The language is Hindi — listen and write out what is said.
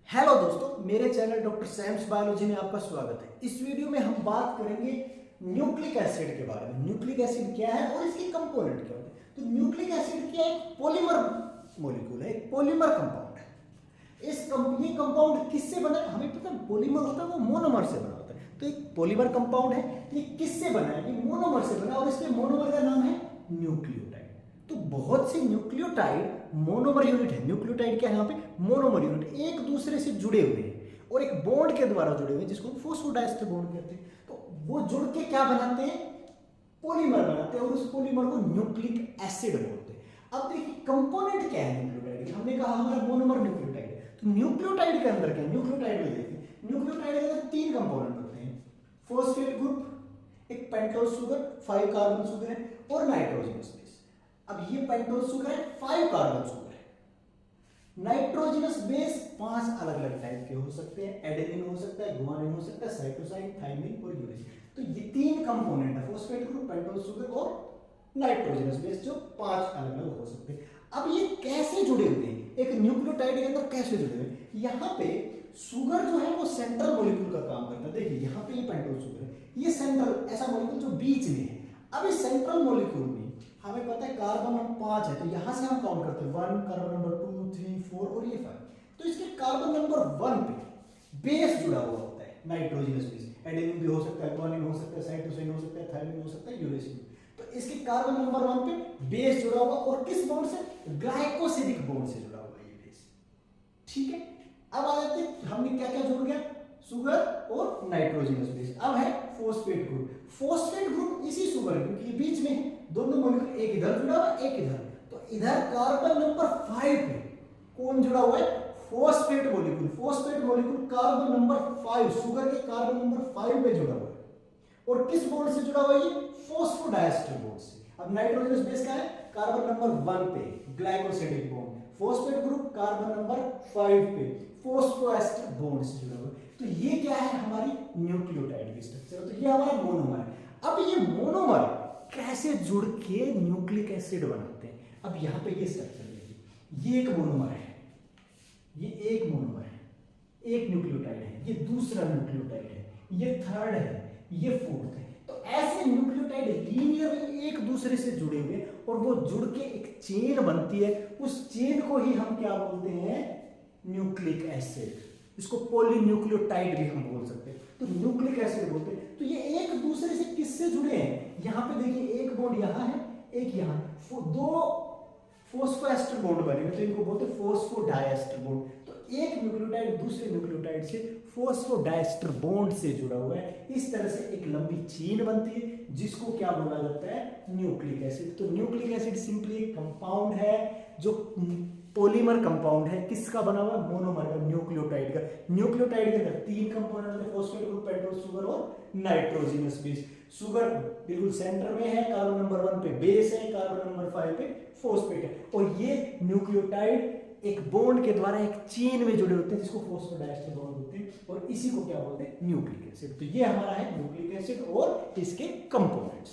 हेलो दोस्तों, मेरे चैनल डॉक्टर सैम्स बायोलॉजी में आपका स्वागत है। इस वीडियो में हम बात करेंगे न्यूक्लिक एसिड के बारे में। न्यूक्लिक एसिड क्या है और इसके कंपोनेंट क्या होते हैं। तो न्यूक्लिक एसिड क्या है? एक पॉलीमर मॉलिक्यूल है, एक पॉलीमर कंपाउंड है। ये कंपाउंड किससे बना है? हमें पता है पॉलीमर होता है वो मोनोमर से बना होता है। तो एक पॉलीमर कंपाउंड है, ये किससे बना है? ये मोनोमर से बना है और इसके मोनोमर का नाम है न्यूक्लियोटाइड। तो बहुत से न्यूक्लियोटाइड मोनोमर यूनिट है। न्यूक्लियोटाइड क्या है? यहाँ पे मोनोमर यूनिट एक दूसरे से जुड़े हुए हैं और एक बॉन्ड के द्वारा जुड़े हुए हैं जिसको हम फॉस्फोडाइस्टर बॉन्ड कहते हैं। तो वो जुड़ के क्या बनाते हैं? पॉलीमर बनाते हैं और उस पॉलीमर को न्यूक्लिक एसिड बोलते हैं। अब देखिए कंपोनेंट क्या है न्यूक्लियोटाइड। हमने कहा हमारा मोनोमर न्यूक्लियोटाइड है। तो न्यूक्लियोटाइड के अंदर क्या है? न्यूक्लियोटाइड में देखिए, न्यूक्लियोटाइड के अंदर तीन कंपोनेंट होते हैं। फॉस्फेट ग्रुप, एक पेंटोज शुगर 5 कार्बन शुगर है और नाइट्रोजनस बेस। अब ये पेंटोज शुगर है, 5 कार्बन शुगर है। नाइट्रोजनस बेस 5 अलग अलग टाइप के हो सकते हैं। एडेनिन हो सकता है, गुआनिन हो सकता है, साइटोसाइन, थाइमिन और यूरेसिल। तो ये तीन कंपोनेंट है, फॉस्फेट ग्रुप, पेंटोज शुगर और नाइट्रोजनस बेस, जो 5 अलग अलग हो सकते हैं। अब ये कैसे जुड़े हुए हैं? एक न्यूक्लियोटाइड के अंदर कैसे जुड़े हुए हैं? यहाँ पे शुगर जो है वो सेंट्रल मॉलिक्यूल का काम करता है। देखिए यहाँ पे ये पेंटोज शुगर है, ये सेंट्रल ऐसा मॉलिक्यूल जो बीच में है। अब इस सेंट्रल मॉलिक्यूल में हमें पता है कार्बन नंबर 5 है, तो यहां से हम काउंट करते हैं 1, कार्बन नंबर 2, 3, 4 और ये 5। तो इसके कार्बन नंबर 1 पे बेस जुड़ा हुआ होता है, नाइट्रोजनस बेस। एडेनिन भी हो सकता है, गुआनिन हो सकता है, साइटोसिन हो सकता है, थाइमिन हो सकता है, यूरेसिल। तो इसके कार्बन नंबर 1 पे बेस जुड़ा हुआ और किस बॉन्ड से? ग्लाइकोसिडिक बॉन्ड से जुड़ा हुआ ये बेस। ठीक है, अब आ जाते हैं हमने क्या क्या जोड़ गया? शुगर और नाइट्रोजनस बेस। अब है फॉस्फेट ग्रुप। फॉस्फेट ग्रुप इसी शुगर है क्योंकि ये बीच में है, दोनों मॉलिक्यूल एक इधर जुड़ा हुआ है एक इधर। तो इधर कार्बन नंबर 5 पे कौन जुड़ा हुआ है? Phosphate molecule. Phosphate molecule carbon number 5, sugar के कार्बन नंबर 5 पे जुड़ा हुआ है। और किस बॉन्ड से जुड़ा हुआ है? ये फॉस्फोडाइस्टर बॉन्ड से। अब नाइट्रोजनस बेस का है कार्बन नंबर 1 पे glycosidic bond. Phosphate group carbon number 5 पे फॉस्फोएस्टर बॉन्ड से जुड़ा हुआ है। तो ये क्या है? हमारी न्यूक्लियोटाइड की स्ट्रक्चर। तो ये हमारा मोनोमर है। अब ये मोनोमर कैसे जुड़ के न्यूक्लिक एसिड बनाते हैं? अब यहां पे ये स्ट्रक्चर देखिए, ये एक मोनोमर है, ये एक मोनोमर है, एक न्यूक्लियोटाइड है, ये दूसरा न्यूक्लियोटाइड है, ये थर्ड है, ये फोर्थ है। तो ऐसे न्यूक्लियोटाइड लीनियर एक दूसरे से जुड़े हुए और वो जुड़ के एक चेन बनती है। उस चेन को ही हम क्या बोलते हैं? Nucleic acid. इसको पॉलीन्यूक्लियोटाइड भी हम बोल सकते हैं। तो न्यूक्लिक एसिड बोलते हैं। तो ये एक दूसरे से किससे जुड़े हैं? यहां पे देखिए एक बॉन्ड यहां है, एक यहां। दो फॉस्फोएस्टर बॉन्ड बने हुए तो इनको बोलते हैं फॉस्फोडाइएस्टर बॉन्ड। तो एक न्यूक्लियोटाइड दूसरे न्यूक्लियोटाइड से फॉस्फोडाइएस्टर बॉन्ड से जुड़ा हुआ है। इस तरह से एक लंबी चेन बनती है जिसको क्या बोला जाता है? Nucleic acid. तो न्यूक्लिक एसिड सिंपली एक कंपाउंड है जो पॉलीमर कंपाउंड है। किसका बना हुआ? मोनोमर का, न्यूक्लियोटाइड का। न्यूक्लियोटाइड के अंदर तीन कंपोनेंट है, फॉस्फेट ग्रुप, पेंटोज शुगर और नाइट्रोजनस बेस। शुगर बिल्कुल सेंटर में है, कार्बन नंबर 1 पे बेस है, कार्बन नंबर 5 पे फॉस्फेट है। और ये न्यूक्लियोटाइड एक बॉन्ड के द्वारा एक चेन में जुड़े होते हैं जिसको फॉस्फोडाइएस्टर बॉन्ड बोलते हैं और इसी को क्या बोलते हैं? Nucleic acid. तो ये हमारा है न्यूक्लिक एसिड और इसके कंपोनेंट्स।